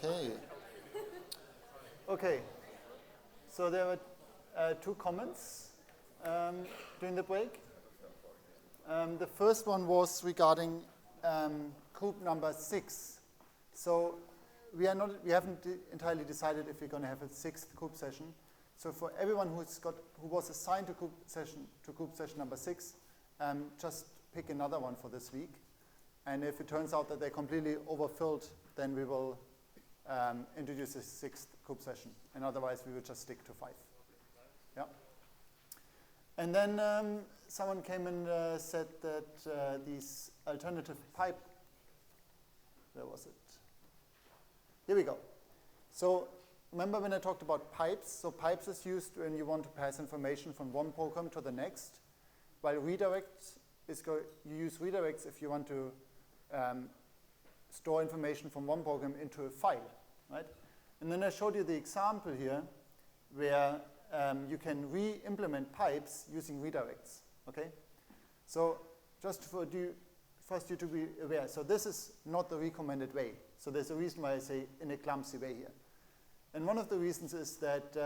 Okay. Okay. So there were two comments during the break. The first one was regarding group number 6. So we haven't entirely decided if we're going to have a 6th group session. So for everyone who was assigned to group session number 6, just pick another one for this week. And if it turns out that they're completely overfilled, then we will introduce a 6th group session. And otherwise, we will just stick to 5. Yeah. And then someone came and said that these alternative pipe, where was it? Here we go. So remember when I talked about pipes? So pipes is used when you want to pass information from one program to the next, while redirects you use redirects if you want to store information from one program into a file, right? And then I showed you the example here where you can re-implement pipes using redirects, okay? So just for you to be aware, so this is not the recommended way. So there's a reason why I say in a clumsy way here. And one of the reasons is that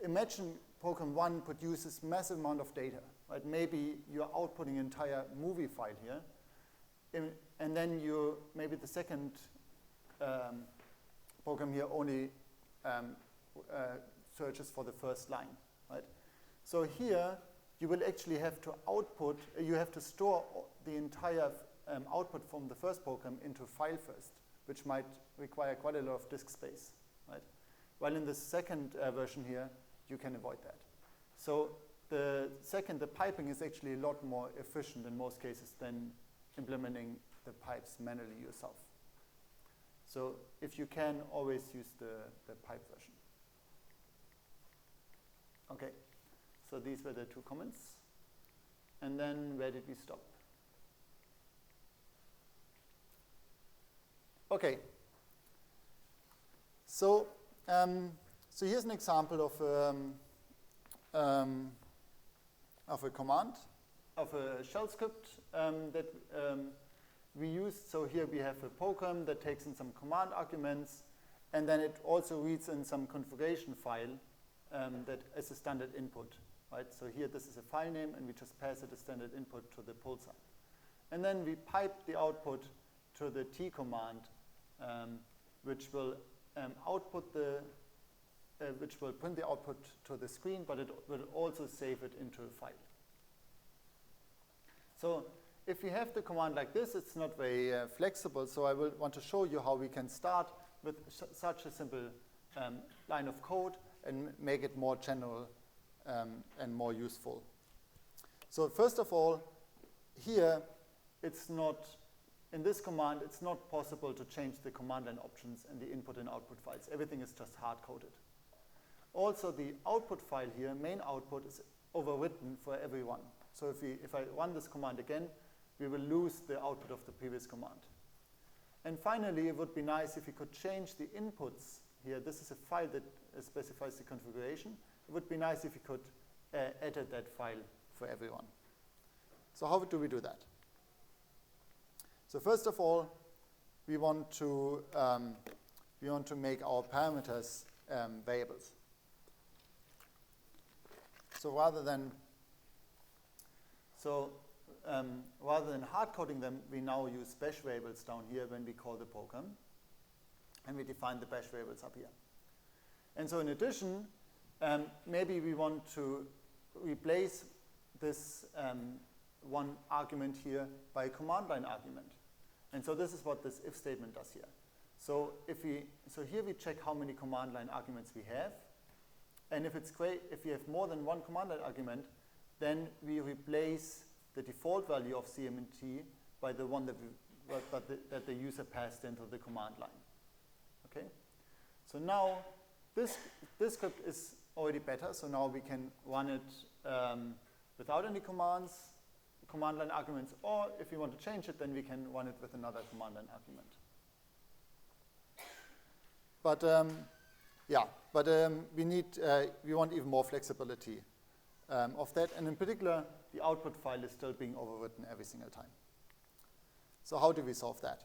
imagine program 1 produces massive amount of data, right? Maybe you're outputting an entire movie file here, and then maybe the second program here only searches for the first line, right? So here you will actually have to store the entire output from the first program into a file first, which might require quite a lot of disk space, right? While in the second version here, you can avoid that. So the piping is actually a lot more efficient in most cases than implementing the pipes manually yourself. So if you can, always use the pipe version. Okay, so these were the two comments. And then where did we stop? Okay, so here's an example of a command, of a shell script that we used. So here we have a program that takes in some command arguments, and then it also reads in some configuration file that is a standard input, right? So here this is a file name, and we just pass it as standard input to the pull side. And then we pipe the output to the T command, which will which will print the output to the screen, but it will also save it into a file. So if we have the command like this, it's not very flexible, so I will want to show you how we can start with such a simple line of code and make it more general and more useful. So first of all, here, in this command, it's not possible to change the command line options and the input and output files. Everything is just hard-coded. Also, the output file here, main output, is overwritten for everyone. So if I run this command again, we will lose the output of the previous command. And finally, it would be nice if we could change the inputs here. This is a file that specifies the configuration. It would be nice if we could edit that file for everyone. So how do we do that? So first of all, we want to make our parameters variables. So rather than hard coding them, we now use bash variables down here when we call the program, and we define the bash variables up here. And so in addition, maybe we want to replace this one argument here by a command line argument. And so this is what this if statement does here. So here we check how many command line arguments we have. And if we have more than one command line argument, then we replace the default value of CMT by the one that the user passed into the command line. Okay? So now this script is already better. So now we can run it without any command line arguments, or if we want to change it, then we can run it with another command line argument. But we want even more flexibility of that, and in particular, the output file is still being overwritten every single time. So how do we solve that?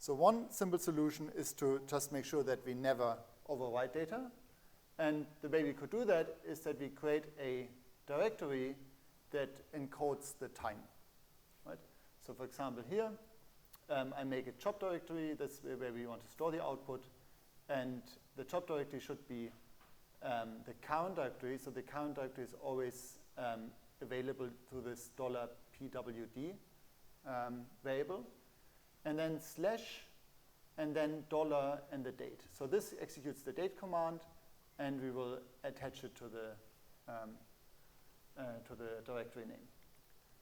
So one simple solution is to just make sure that we never overwrite data. And the way we could do that is that we create a directory that encodes the time. Right? So for example here, I make a job directory. That's where we want to store the output. And the job directory should be the current directory. So the current directory is always available to this $pwd variable. And then slash, and then dollar and the date. So this executes the date command, and we will attach it to the directory name.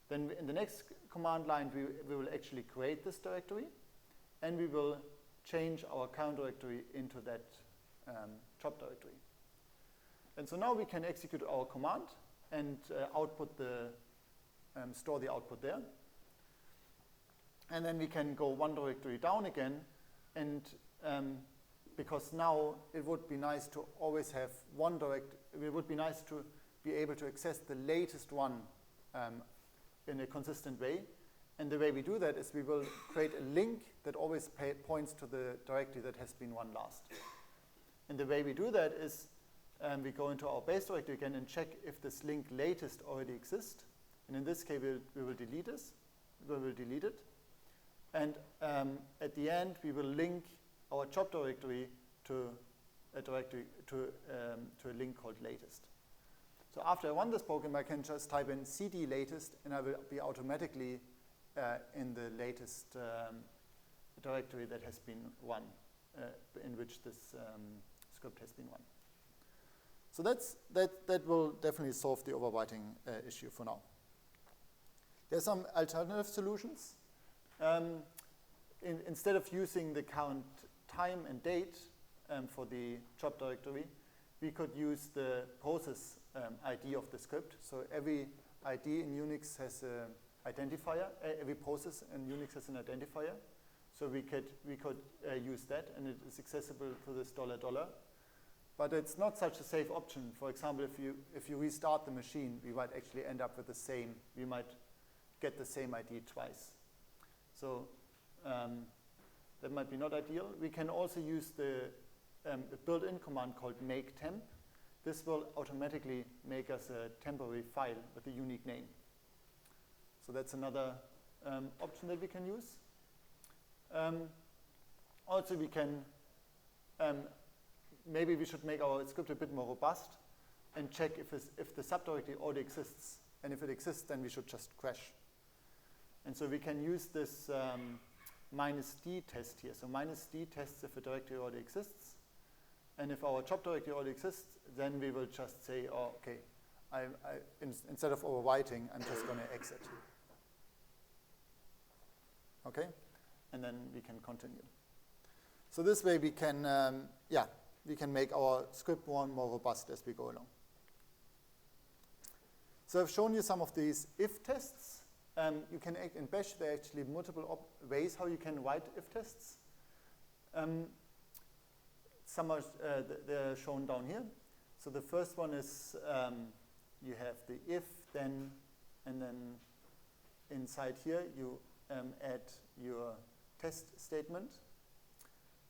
Then in the next command line, we will actually create this directory, and we will change our current directory into that job directory. And so now we can execute our command and output store the output there. And then we can go one directory down again, and because now it would be nice to always have one it would be nice to be able to access the latest one in a consistent way. And the way we do that is we will create a link that always points to the directory that has been run last. And the way we do that is we go into our base directory again and check if this link latest already exists. And in this case, we will delete this. We will delete it. And at the end, we will link our job directory to a link called latest. So after I run this program, I can just type in cd latest, and I will be automatically in the latest directory that has been run, in which this script has been run. So that will definitely solve the overwriting issue for now. There are some alternative solutions. Instead of using the current time and date for the job directory, we could use the process ID of the script. So every ID in Unix has an identifier. Every process in Unix has an identifier. So we could use that, and it is accessible to this $. But it's not such a safe option. For example, if you restart the machine, we might actually end up with the same. We might get the same ID twice. So that might be not ideal. We can also use the built-in command called make temp. This will automatically make us a temporary file with a unique name. So that's another option that we can use. Also, we can maybe we should make our script a bit more robust and check if the subdirectory already exists. And if it exists, then we should just crash. And so we can use this -d test here. So -d tests if a directory already exists. And if our job directory already exists, then we will just say, oh, okay, instead of overwriting, I'm just going to exit. Okay? And then we can continue. So this way we can, we can make our script more robust as we go along. So I've shown you some of these if tests. You can, in Bash, there are actually multiple ways how you can write if tests. Some are they're shown down here. So the first one is you have the if, then, and then inside here you add your test statement,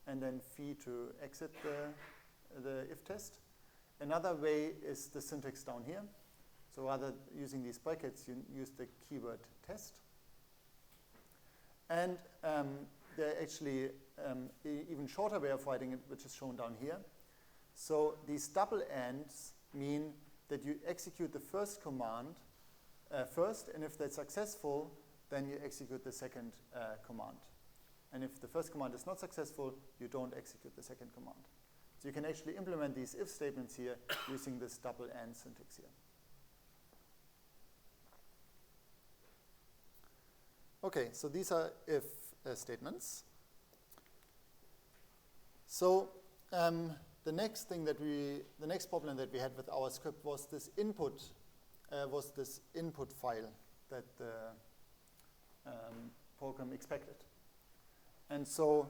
and then phi to exit the if test. Another way is the syntax down here. So rather using these brackets, you use the keyword test. And there are actually even shorter way of writing it, which is shown down here. So these double ands mean that you execute the first command first, and if that's successful, then you execute the second command. And if the first command is not successful, you don't execute the second command. So you can actually implement these if statements here using this double and syntax here. Okay, so these are if statements. So the next problem that we had with our script was this input file that the program expected. And so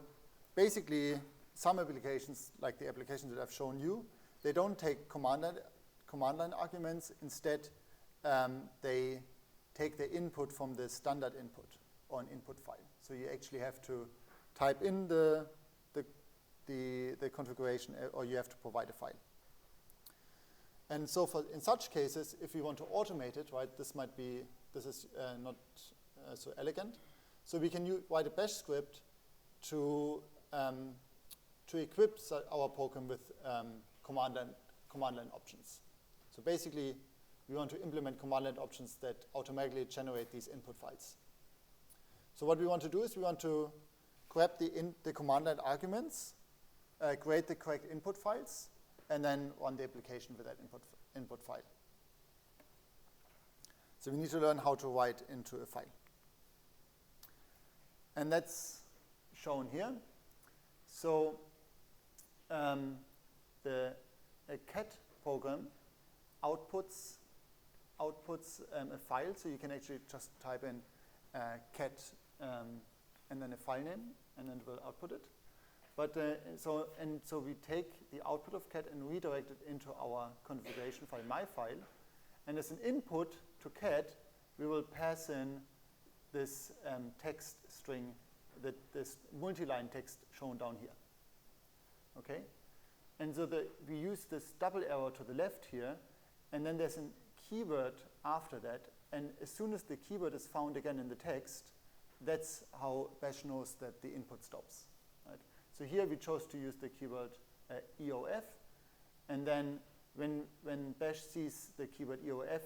basically, some applications, like the applications that I've shown you, they don't take command line arguments. Instead, they take the input from the standard input or an input file. So you actually have to type in the configuration, or you have to provide a file. And so in such cases, if we want to automate it, right, this is not so elegant. So we can write a bash script to equip our program with command line options. So basically, we want to implement command line options that automatically generate these input files. So what we want to do is we want to grab the command line arguments, create the correct input files, and then run the application with that input file. So we need to learn how to write into a file. And that's shown here. So the cat program outputs a file, so you can actually just type in cat and then a file name, and then it will output it. But so we take the output of cat and redirect it into our configuration file, my file, and as an input to cat, we will pass in this text string, this multi-line text shown down here. Okay, and so we use this double arrow to the left here, and then there's a keyword after that, and as soon as the keyword is found again in the text, that's how bash knows that the input stops. Right? So here we chose to use the keyword EOF, and then when bash sees the keyword EOF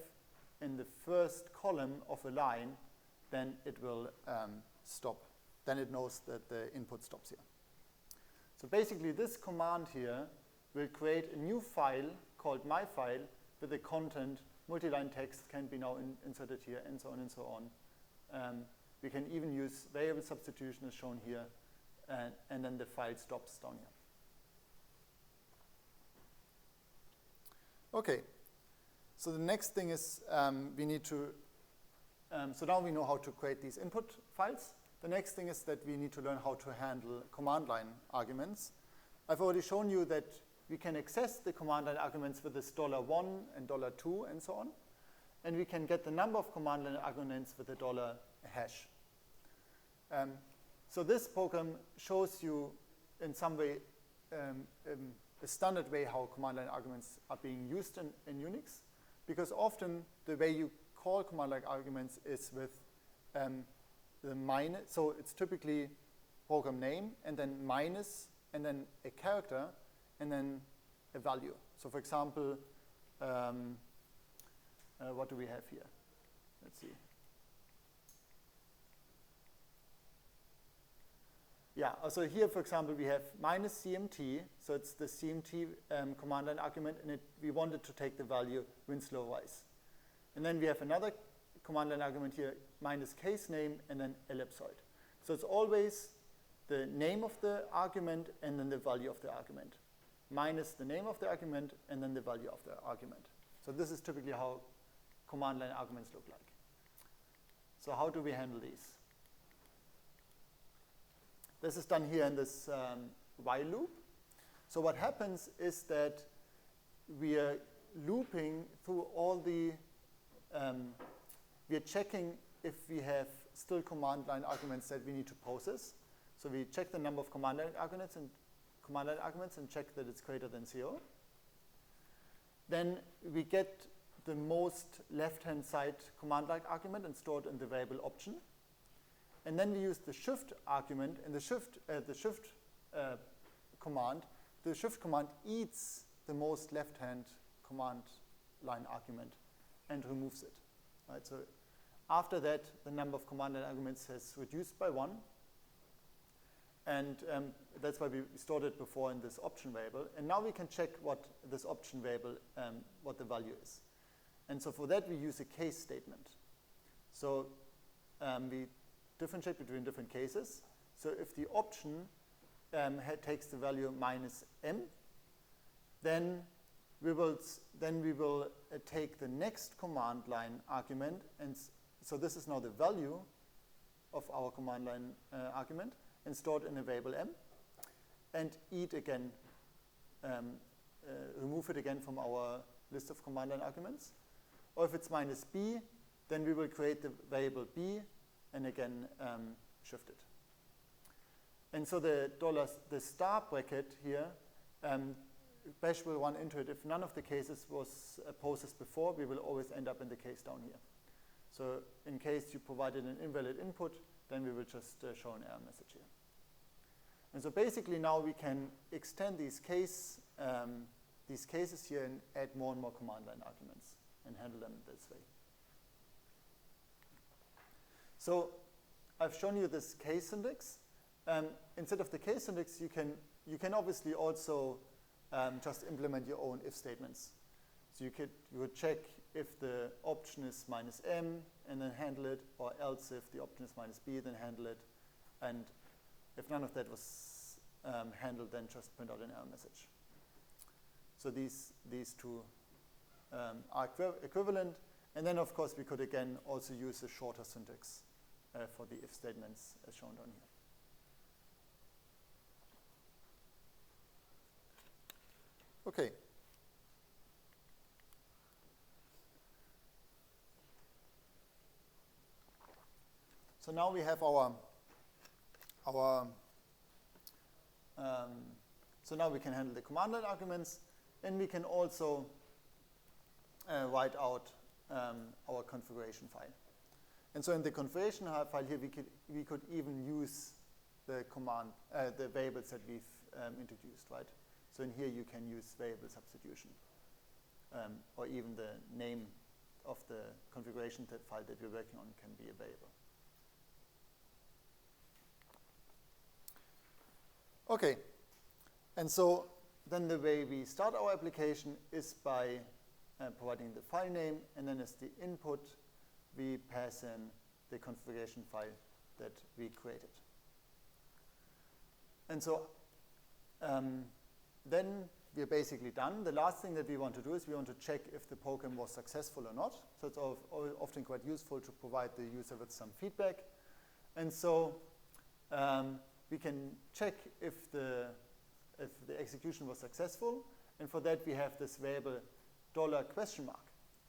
in the first column of a line, then it will stop. Then it knows that the input stops here. So basically this command here will create a new file called myFile with the content, multi-line text can be now inserted here, and so on and so on. We can even use variable substitution as shown here, and then the file stops down here. Okay, so the next thing is we need to, so now we know how to create these input files. The next thing is that we need to learn how to handle command line arguments. I've already shown you that we can access the command line arguments with this $1 and $2 and so on. And we can get the number of command line arguments with the $hash. So this program shows you in some way a standard way how command line arguments are being used in Unix, because often the way you call command line arguments is with the minus, so it's typically program name and then minus and then a character and then a value. So for example, what do we have here? Let's see. Yeah, so here, for example, we have minus CMT, so it's the CMT command line argument, and we wanted to take the value Winslow Rise. And then we have another command line argument here, minus case name, and then ellipsoid. So it's always the name of the argument and then the value of the argument, minus the name of the argument and then the value of the argument. So this is typically how command line arguments look like. So how do we handle these? This is done here in this while loop. So what happens is that we are looping through all the, we are checking if we have still command line arguments that we need to process. So we check the number of command line arguments and check that it's greater than 0. Then we get the most left-hand side command line argument and store it in the variable option. And then we use the shift argument, and the shift command. The shift command eats the most left-hand command line argument and removes it. Right? So after that, the number of command line arguments has reduced by 1. And that's why we stored it before in this option variable. And now we can check what this option variable, what the value is. And so for that, we use a case statement. So we differentiate between different cases. So if the option takes the value minus m, then we will take the next command line argument, and so this is now the value of our command line argument, and store it in a variable m, and eat again, remove it again from our list of command line arguments. Or if it's minus b, then we will create the variable b and again shift it. And so the star bracket here, bash will run into it. If none of the cases was processed before, we will always end up in the case down here. So in case you provided an invalid input, then we will just show an error message here. And so basically now we can extend these cases here and add more and more command line arguments and handle them this way. So I've shown you this case index. Instead of the case index, you can obviously also just implement your own if statements. So you would check if the option is -m and then handle it, or else if the option is -b, then handle it. And if none of that was handled, then just print out an error message. So these two are equivalent. And then, of course, we could again also use a shorter syntax for the if statements as shown down here. Okay. So now we have so now we can handle the command line arguments, and we can also write out our configuration file. And so in the configuration file here, we could even use the the variables that we've introduced, right? So in here you can use variable substitution, or even the name of the configuration file that you're working on can be a variable. Okay, and so then the way we start our application is by providing the file name, and then as the input, we pass in the configuration file that we created. And so then we're basically done. The last thing that we want to do is we want to check if the program was successful or not. So it's often quite useful to provide the user with some feedback. And so we can check if the execution was successful. And for that, we have this variable $?.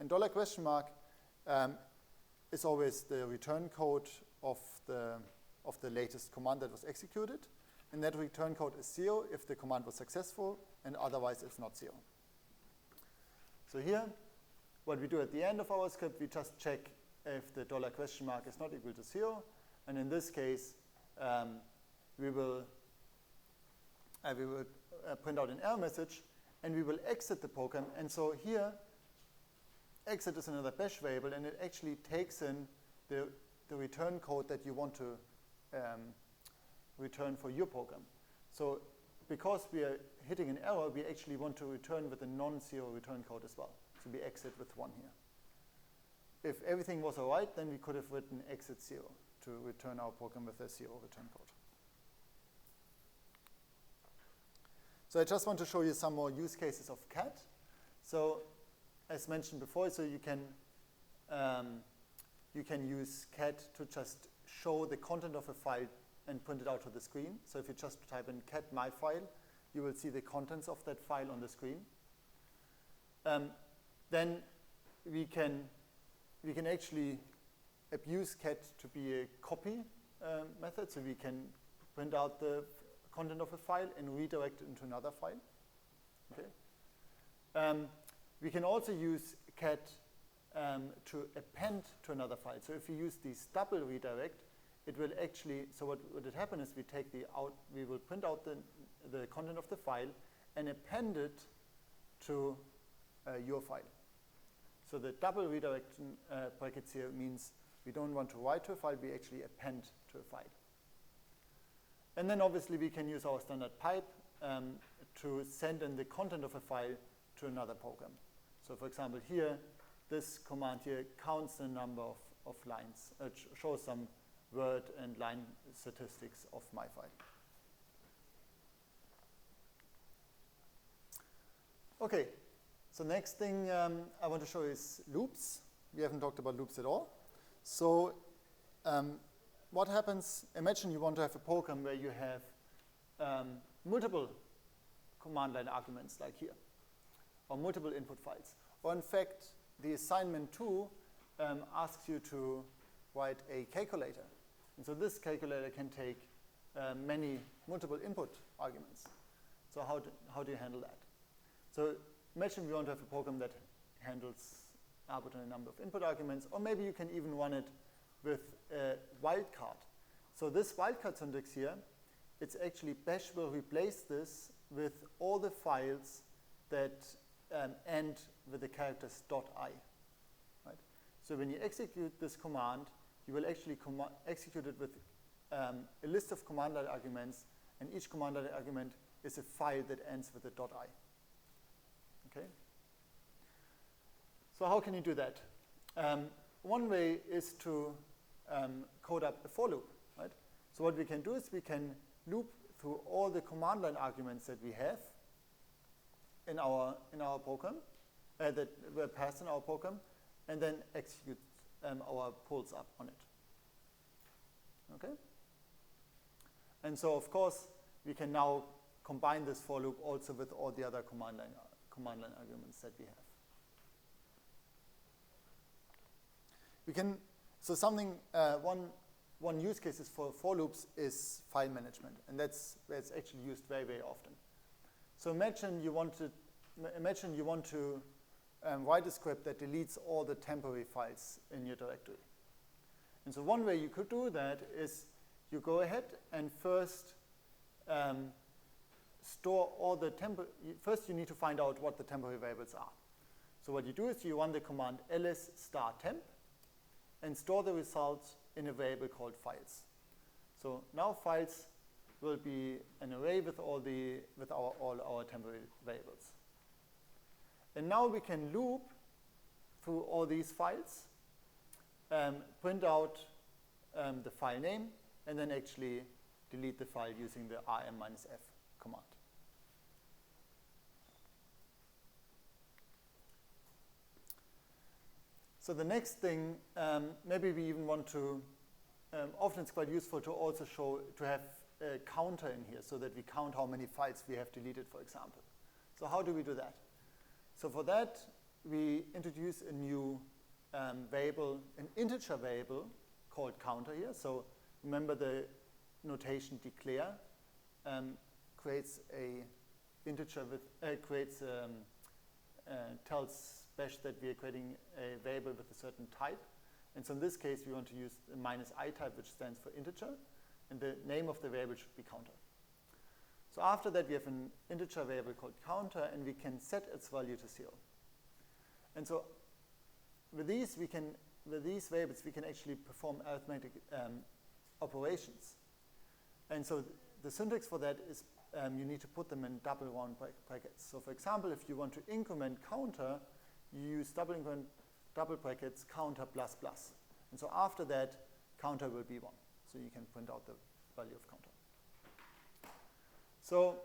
And $? Is always the return code of the latest command that was executed. And that return code is 0 if the command was successful, and otherwise it's not 0. So here, what we do at the end of our script, we just check if the $? is not equal to 0. And in this case, we will print out an error message, and we will exit the program. And so here, exit is another bash variable, and it actually takes in the return code that you want to return for your program. So because we are hitting an error, we actually want to return with a non-zero return code as well. So we exit with 1 here. If everything was all right, then we could have written exit 0 to return our program with a 0 return code. So I just want to show you some more use cases of cat. So as mentioned before, so you can use cat to just show the content of a file and print it out to the screen. So if you just type in cat my file, you will see the contents of that file on the screen. Then we can actually abuse cat to be a copy method. So we can print out the content of a file and redirect it into another file. Okay. We can also use cat to append to another file. So if you use this double redirect, it will actually, so what would happen is we will print out the content of the file and append it to your file. So the double redirection brackets here means we don't want to write to a file, we actually append to a file. And then obviously we can use our standard pipe to send in the content of a file to another program. So for example here, this command here counts the number of lines. It shows some word and line statistics of my file. Okay, so next thing I want to show is loops. We haven't talked about loops at all. So what happens, imagine you want to have a program where you have multiple command line arguments like here, or multiple input files. Or in fact, the assignment 2 asks you to write a calculator. And so this calculator can take multiple input arguments. So how do you handle that? So imagine we want to have a program that handles arbitrary number of input arguments, or maybe you can even run it with a wildcard. So this wildcard syntax here, it's actually bash will replace this with all the files that end with the characters .i. Right? So when you execute this command, you will actually execute it with a list of command line arguments, and each command line argument is a file that ends with a .i. Okay? So how can you do that? One way is to code up a for loop. Right? So what we can do is we can loop through all the command line arguments that we have in our program, that were passed in our program, and then execute our pulls up on it. Okay? And so, of course, we can now combine this for loop also with all the other command line arguments that we have. We can, so something, one use case for loops is file management, and that's where it's actually used very, very often. So imagine you want to write a script that deletes all the temporary files in your directory. And so one way you could do that is you go ahead and first store all the first you need to find out what the temporary variables are. So what you do is you run the command ls*temp and store the results in a variable called files. So now files will be an array with all our temporary variables. And now we can loop through all these files, print out the file name, and then actually delete the file using the rm-f command. So the next thing, maybe we even want to, often it's quite useful to also have a counter in here so that we count how many files we have deleted, for example. So how do we do that? So for that, we introduce a new variable, an integer variable called counter here. So remember the notation declare creates a integer tells bash that we are creating a variable with a certain type. And so in this case, we want to use the -i type, which stands for integer, and the name of the variable should be counter. So after that, we have an integer variable called counter, and we can set its value to 0. And so with these variables, we can actually perform arithmetic operations. And so the syntax for that is you need to put them in double round brackets. So for example, if you want to increment counter, you use double brackets counter plus plus. And so after that, counter will be 1. So you can print out the value of counter. So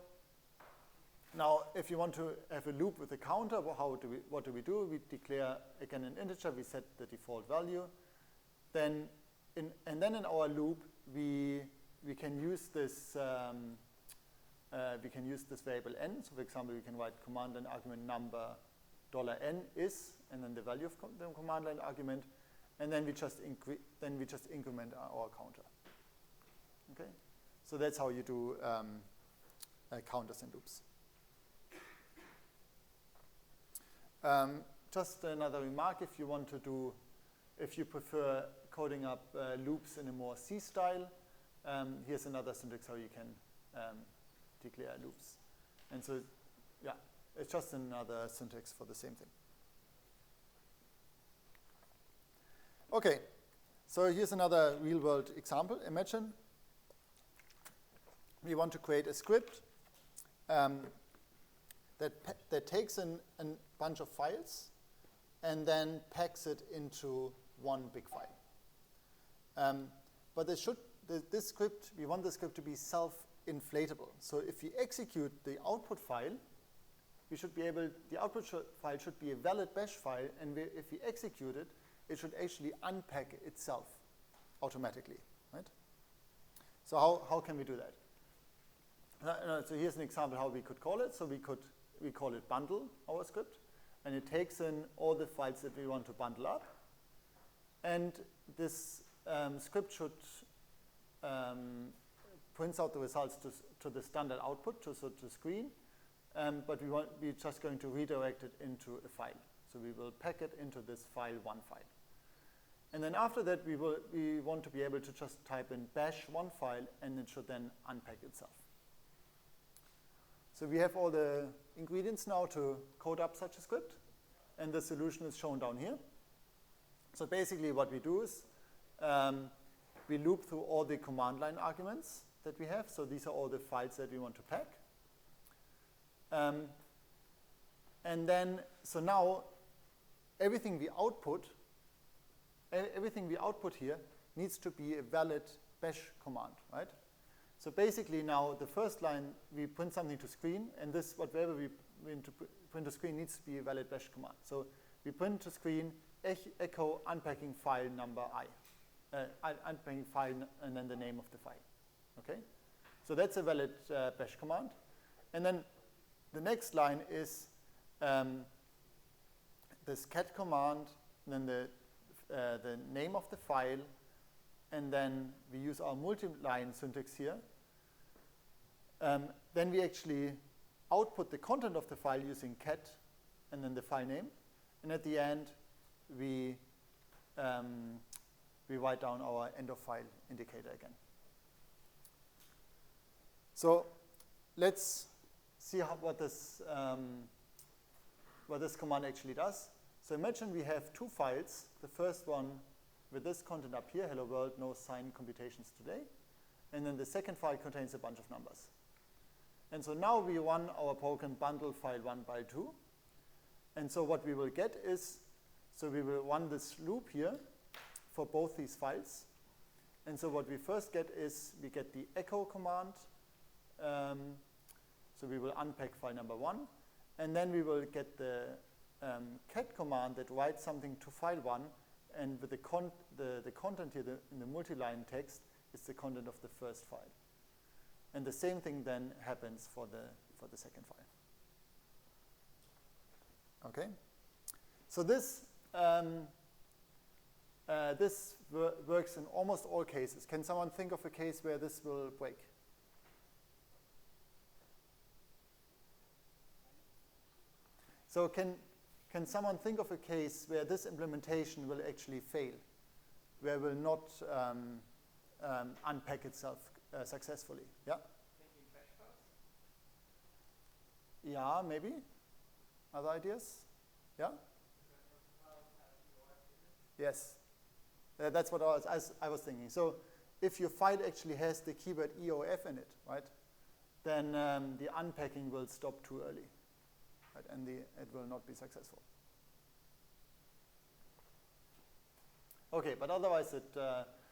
now if you want to have a loop with a counter, what do we do? We declare again an integer, we set the default value. And then in our loop, we can use this variable n. So for example, we can write command line argument number $n is, and then the value of the command line argument, and then we just increment our counter. Okay, so that's how you do counters and loops. Just another remark: if you prefer coding up loops in a more C style, here's another syntax how you can declare loops. And so, yeah, it's just another syntax for the same thing. Okay, so here's another real-world example. Imagine we want to create a script that takes a bunch of files and then packs it into one big file. But this script, we want the script to be self-inflatable. So if we execute the output file, the output file should be a valid bash file, and if we execute it, it should actually unpack itself automatically, right? So how can we do that? So here's an example how we could call it. So we call it bundle, our script, and it takes in all the files that we want to bundle up. And this script should prints out the results to the standard output, to the screen, but we're just going to redirect it into a file. So we will pack it into this file, one file. And then after that, we want to be able to just type in bash one file, and it should then unpack itself. So we have all the ingredients now to code up such a script, and the solution is shown down here. So basically what we do is we loop through all the command line arguments that we have. So these are all the files that we want to pack. And then, so now everything we output here needs to be a valid bash command, right? So basically now the first line, we print something to screen, and this, whatever we print to screen needs to be a valid bash command. So we print to screen echo unpacking file number unpacking file and then the name of the file, okay? So that's a valid bash command. And then the next line is this cat command, then the name of the file, and then we use our multi-line syntax here. Then we actually output the content of the file using cat and then the file name. And at the end, we write down our end of file indicator again. So let's see what this command actually does. So imagine we have two files. The first one with this content up here, hello world, no sign computations today. And then the second file contains a bunch of numbers. And so now we run our program bundle file 1 by 2. And so what we will get is, so we will run this loop here for both these files. And so what we first get is we get the echo command. So we will unpack file number 1. And then we will get the cat command that writes something to file 1. And with the content here in the multi-line text is the content of the first file. And the same thing then happens for the second file. Okay? So this works in almost all cases. Can someone think of a case where this will break? So can someone think of a case where this implementation will actually fail, where it will not unpack itself successfully? Yeah? Making bash files? Yeah, maybe. Other ideas? Yeah? Yes. That's what I was thinking. So if your file actually has the keyword EOF in it, right, then the unpacking will stop too early, right, and it will not be successful. Okay, but otherwise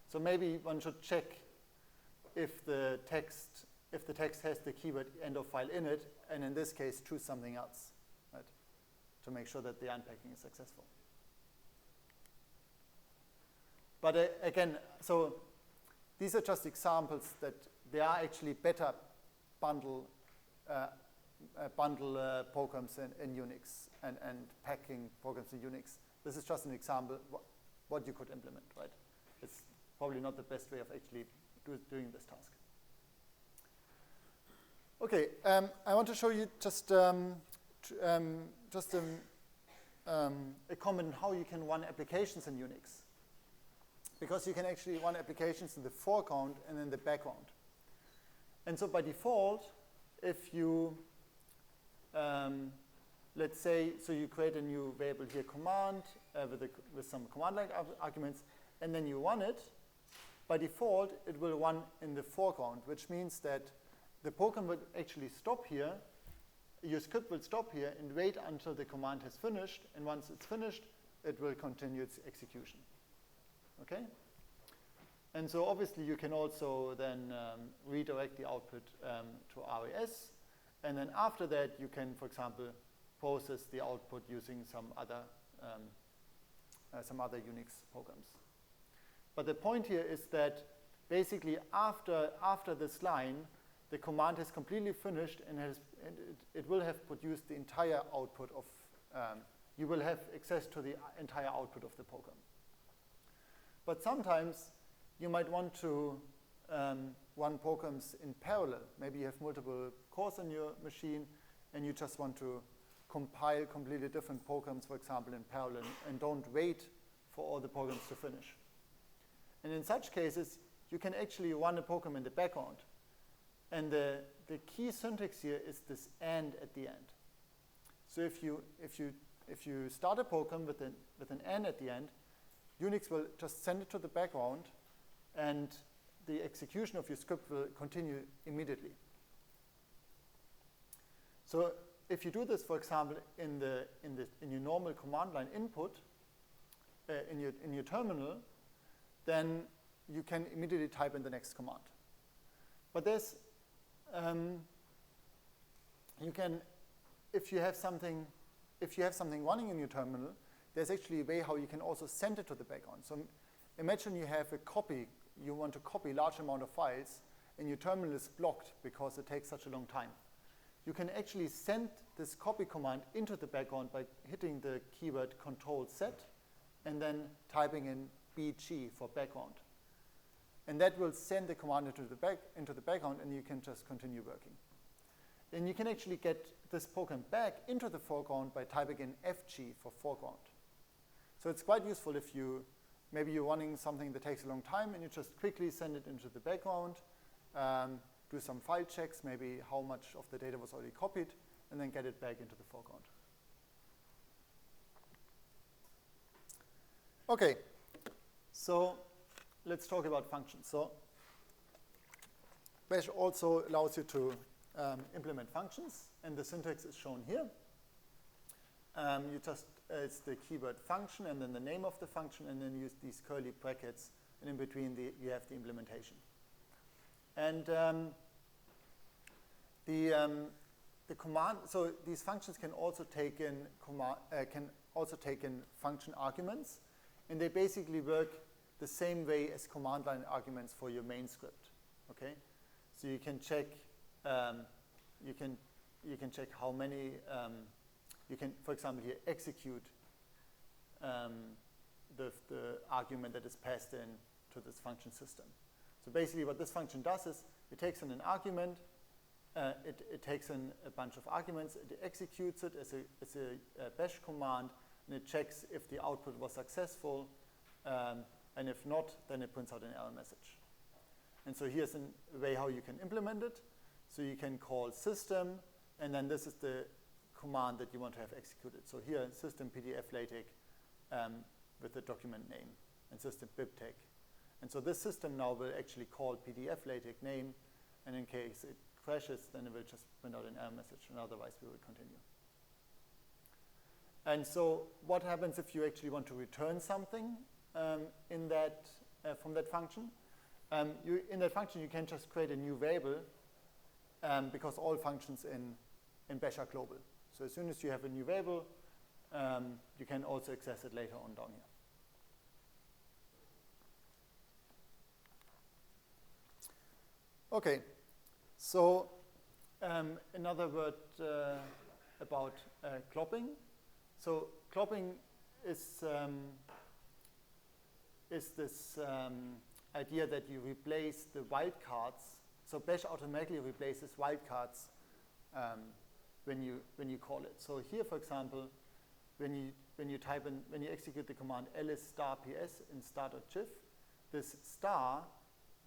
so maybe one should check if the text has the keyword end of file in it, and in this case choose something else, right, to make sure that the unpacking is successful. But again, so these are just examples that there are actually better bundle programs in Unix and packing programs in Unix. This is just an example what you could implement, right? It's probably not the best way of actually doing this task. Okay, I want to show you just a comment on how you can run applications in Unix. Because you can actually run applications in the foreground and in the background. And so by default, if you, let's say, so you create a new variable here, command, with some command line arguments, and then you run it, by default, it will run in the foreground, which means that the program will actually stop here, your script will stop here and wait until the command has finished, and once it's finished, it will continue its execution. Okay? And so obviously you can also then redirect the output to RES, and then after that you can, for example, process the output using some other Unix programs. But the point here is that basically after this line, the command has completely finished and it will have produced the entire output of, you will have access to the entire output of the program. But sometimes you might want to run programs in parallel. Maybe you have multiple cores in your machine, and you just want to compile completely different programs, for example, in parallel, and don't wait for all the programs to finish. And in such cases, you can actually run a program in the background. And the key syntax here is this AND at the end. So if you start a program with an AND at the end, Unix will just send it to the background, and the execution of your script will continue immediately. So if you do this, for example, in your normal command line input in your terminal, then you can immediately type in the next command. But there's you can, if you have something running in your terminal, there's actually a way how you can also send it to the background. So imagine you have a copy, you want to copy a large amount of files, and your terminal is blocked because it takes such a long time. You can actually send this copy command into the background by hitting the keyword Control-Z and then typing in BG for background. And that will send the command into the background, and you can just continue working. And you can actually get this program back into the foreground by typing in FG for foreground. So it's quite useful if maybe you're running something that takes a long time, and you just quickly send it into the background, do some file checks, maybe how much of the data was already copied, and then get it back into the foreground. Okay, so let's talk about functions. So Bash also allows you to implement functions, and the syntax is shown here. It's the keyword function, and then the name of the function, and then use these curly brackets, and in between you have the implementation. And the command, so these functions can also take in function arguments, and they basically work the same way as command line arguments for your main script. Okay, so you can check check how many you can, for example, here execute the argument that is passed in to this function system. So basically, what this function does is it takes in an argument, it takes in a bunch of arguments, it executes it as a bash command, and it checks if the output was successful, and if not, then it prints out an error message. And so here's a way how you can implement it. So you can call system, and then this is the command that you want to have executed. So here, system PDF LaTeX with the document name, and system bibtech. And so this system now will actually call PDF LaTeX name, and in case it crashes, then it will just print out an error message, and otherwise we will continue. And so what happens if you actually want to return something from that function? In that function, you can just create a new variable because all functions in Bash are global. So as soon as you have a new variable, you can also access it later on down here. Okay, so another word about globbing. So globbing is this idea that you replace the wildcards. So Bash automatically replaces wildcards when you call it. So here, for example, when you execute the command ls*ps in star.gif, this star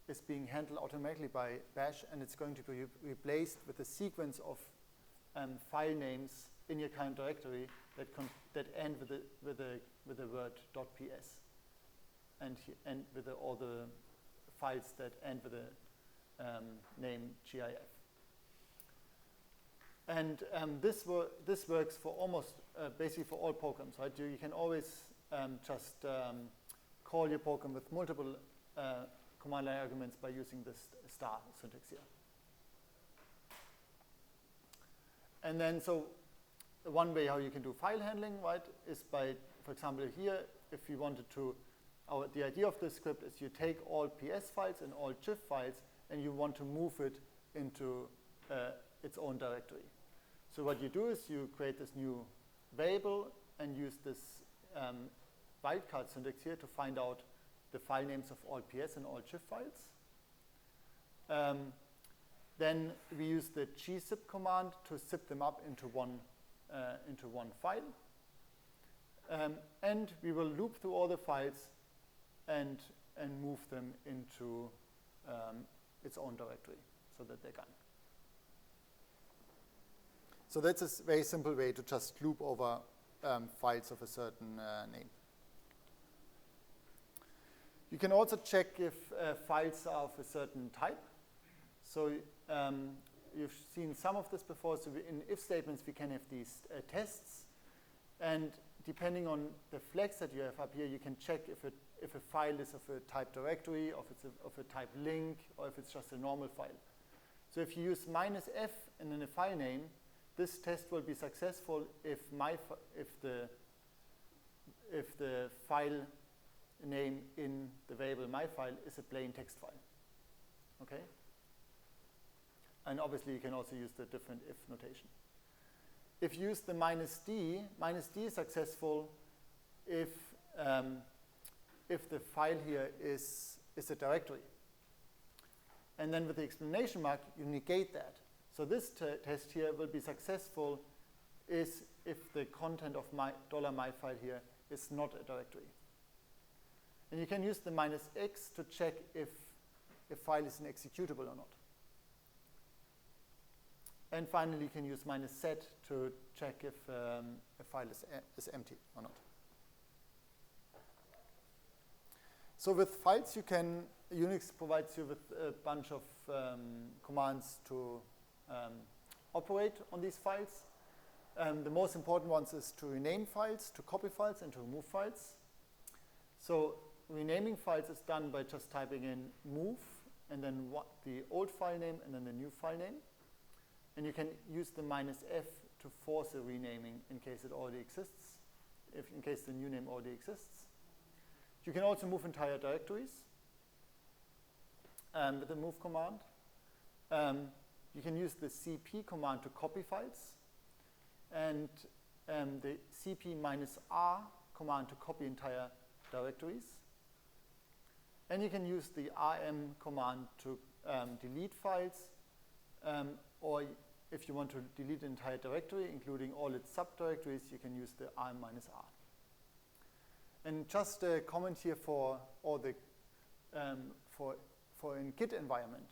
is being handled automatically by Bash, and it's going to be replaced with a sequence of file names in your current directory that end with the word .ps, and with all the files that end with the name GIF. And this works for almost basically for all programs, right? You can always just call your program with multiple command line arguments by using this star syntax here. And then so one way how you can do file handling, right, is by, for example, here, if you wanted to, the idea of this script is you take all PS files and all GIF files, and you want to move it into its own directory. So what you do is you create this new variable and use this wildcard syntax here to find out the file names of all PS and all GIF files. Then we use the gzip command to zip them up into one file. And we will loop through all the files and move them into its own directory so that they're gone. So that's a very simple way to just loop over files of a certain name. You can also check if files are of a certain type. So you've seen some of this before. So in if statements, we can have these tests. And depending on the flags that you have up here, you can check if a file is of a type directory, or if it's of a type link, or if it's just a normal file. So if you use -f and then a file name, this test will be successful if the file name in the variable myFile is a plain text file. Okay? And obviously you can also use the different if notation. If you use the -d is successful if the file here is a directory. And then with the exclamation mark, you negate that. So this test here will be successful if the content of my $myFile here is not a directory. And you can use the -x to check if a file is an executable or not. And finally, you can use -z to check if a file is empty or not. So with files, Unix provides you with a bunch of commands to operate on these files. The most important ones is to rename files, to copy files, and to remove files. So renaming files is done by just typing in move, and then the old file name, and then the new file name. And you can use the -f to force a renaming in case it already exists, in case the new name already exists. You can also move entire directories with the move command. You can use the cp command to copy files, and the cp-r command to copy entire directories. And you can use the rm command to delete files, or if you want to delete the entire directory, including all its subdirectories, you can use the rm-r. And just a comment here for all the for a Git environment.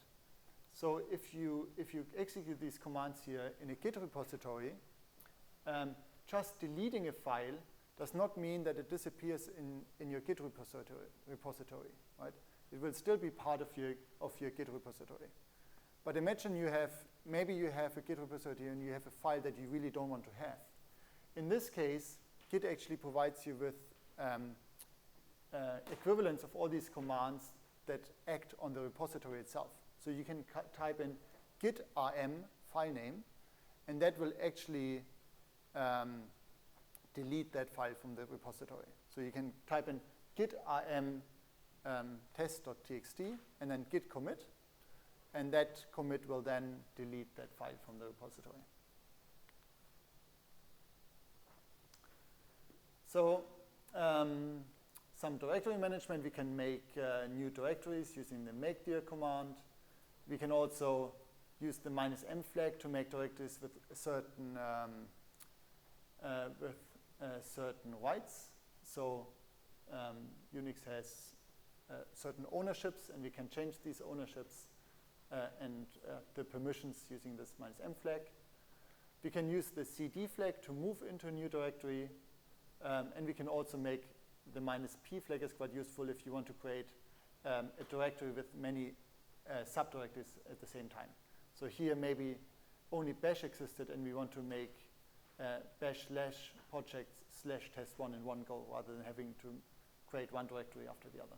So if you execute these commands here in a Git repository, just deleting a file does not mean that it disappears in your Git repository, right? It will still be part of your Git repository. But imagine maybe you have a Git repository and you have a file that you really don't want to have. In this case, Git actually provides you with equivalents of all these commands that act on the repository itself. So you can type in git rm file name, and that will actually delete that file from the repository. So you can type in git rm test.txt and then git commit, and that commit will then delete that file from the repository. So some directory management, we can make new directories using the makedir command. We can also use the -m flag to make directories with certain rights. So Unix has certain ownerships, and we can change these ownerships and the permissions using this -m flag. We can use the cd flag to move into a new directory, and we can also make the -p flag is quite useful if you want to create a directory with many subdirectories at the same time. So here maybe only bash existed, and we want to make bash/projects/test1 in one go, rather than having to create one directory after the other.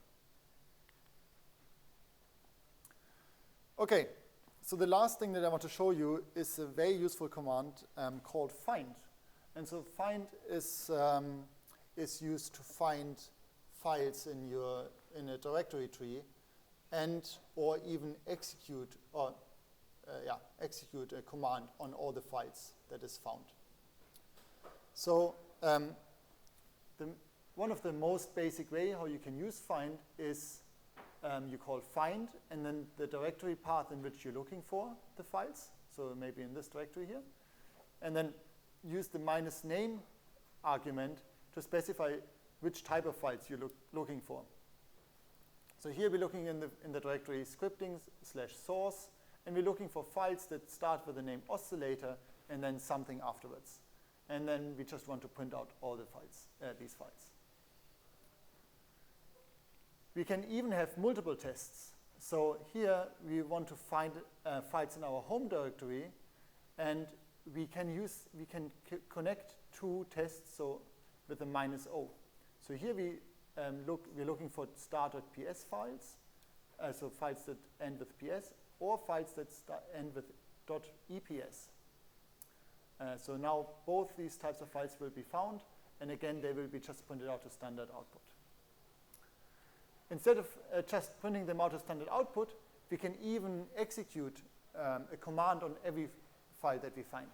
Okay, so the last thing that I want to show you is a very useful command called find. And so find is used to find files in a directory tree, and or even execute a command on all the files that is found. So one of the most basic way how you can use find is you call find, and then the directory path in which you're looking for the files. So maybe in this directory here. And then use the -name argument to specify which type of files you're looking for. So here we're looking in the directory scripting/source, and we're looking for files that start with the name oscillator and then something afterwards. And then we just want to print out all the files, these files. We can even have multiple tests. So here we want to find files in our home directory, and we can connect two tests, so with a -o. So here we're looking for start.ps files, so files that end with ps, or files that end with .eps. So now both these types of files will be found, and again they will be just printed out to standard output. Instead of just printing them out as standard output, we can even execute a command on every file that we find.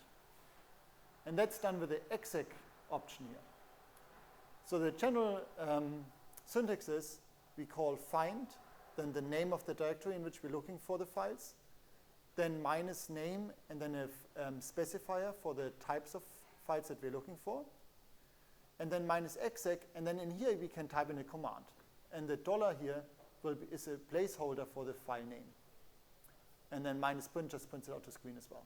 And that's done with the exec option here. So the general syntax is we call find, then the name of the directory in which we're looking for the files, then -name, and then a specifier for the types of files that we're looking for, and then -exec, and then in here we can type in a command. And the dollar here is a placeholder for the file name. And then -print just prints it out to screen as well.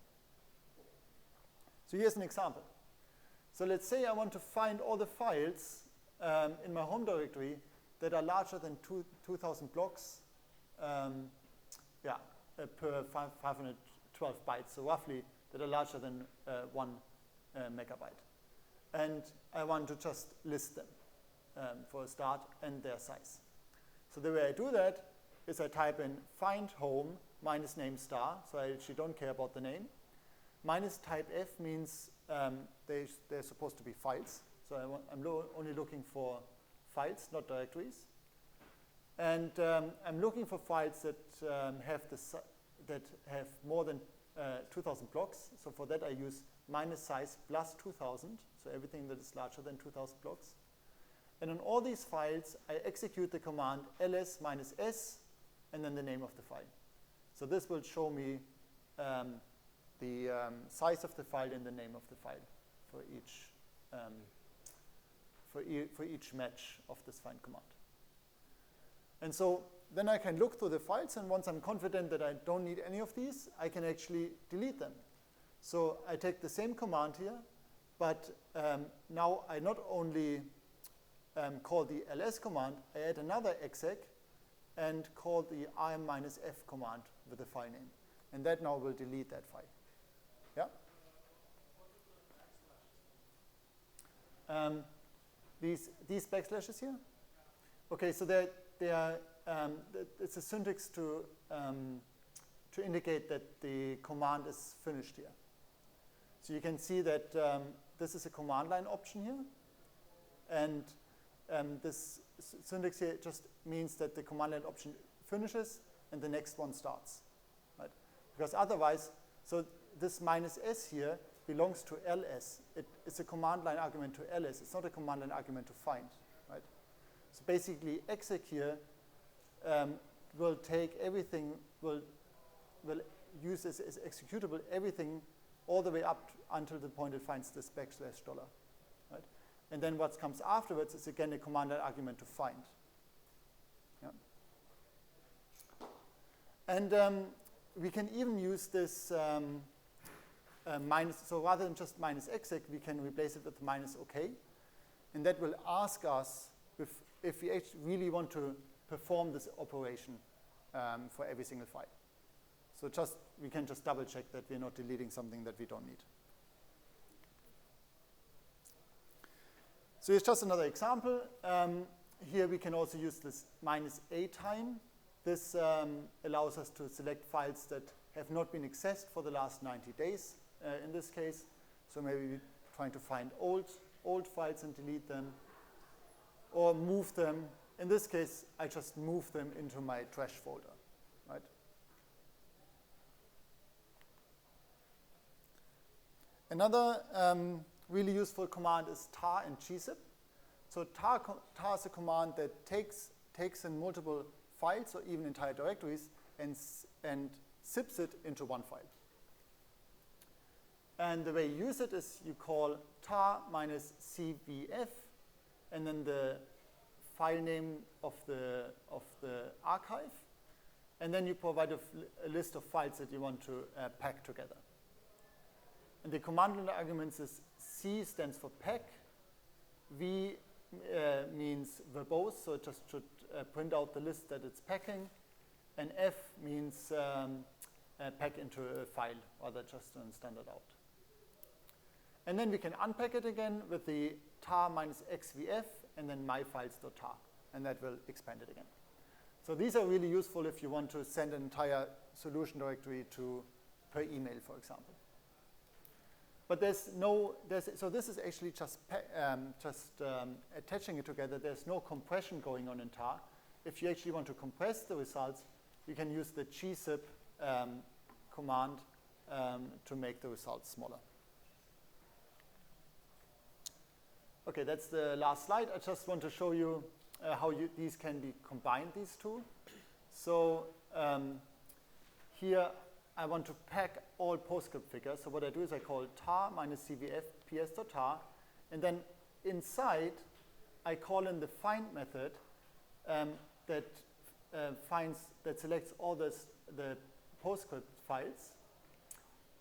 So here's an example. So let's say I want to find all the files in my home directory that are larger than 2,000 blocks per 512 bytes, so roughly that are larger than 1 megabyte. And I want to just list them for a start and their size. So the way I do that is I type in find home -name star, so I actually don't care about the name. -type f means they're supposed to be files, so I'm only looking for files, not directories. And I'm looking for files that have more than 2,000 blocks. So for that I use -size plus 2,000, so everything that is larger than 2,000 blocks. And on all these files, I execute the command ls -s, and then the name of the file. So this will show me the size of the file and the name of the file for each match of this find command. And so then I can look through the files, and once I'm confident that I don't need any of these, I can actually delete them. So I take the same command here, but now I not only call the ls command, I add another exec and call the im-f command with the file name. And that now will delete that file. Yeah? These backslashes here? Okay, so it's a syntax to indicate that the command is finished here. So you can see that this is a command line option here. And this syntax here just means that the command line option finishes and the next one starts. Right? Because otherwise, so this -s here belongs to ls. It's a command line argument to ls. It's not a command line argument to find. Right? So basically, exec here will take everything, will use as executable everything all the way up until the point it finds this \$. Right? And then what comes afterwards is again a command line argument to find. Yeah? And we can even use this so rather than just -exec, we can replace it with -ok. And that will ask us if we actually really want to perform this operation for every single file. So we can just double check that we're not deleting something that we don't need. So here's just another example. Here we can also use this -a time. This allows us to select files that have not been accessed for the last 90 days in this case. So maybe we're trying to find old files and delete them, or move them. In this case, I just move them into my trash folder. Right? Another really useful command is tar and gzip. So tar is a command that takes in multiple files or even entire directories and zips it into one file. And the way you use it is you call tar minus cvf and then the file name of the archive, and then you provide a list of files that you want to pack together. And the command line arguments is C stands for pack, V means verbose, so it just should print out the list that it's packing, and F means pack into a file, rather just a standard out. And then we can unpack it again with the tar minus xvf and then myfiles.tar, and that will expand it again. So these are really useful if you want to send an entire solution directory per email, for example. But so this is actually just attaching it together. There's no compression going on in tar. If you actually want to compress the results, you can use the gzip command to make the results smaller. Okay, that's the last slide. I just want to show you how these can be combined, these two. So here I want to pack all PostScript figures. So what I do is I call tar minus cvf ps.tar, and then inside I call in the find method that selects all the PostScript files.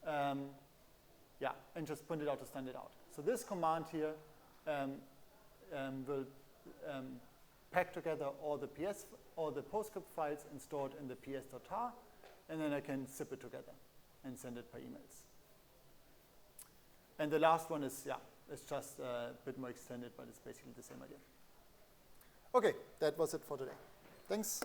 And just print it out to stand it out. So this command here will pack together all the PostScript files and store it in the ps.tar, and then I can zip it together and send it per emails. And the last one is, it's just a bit more extended, but it's basically the same idea. Okay, that was it for today. Thanks.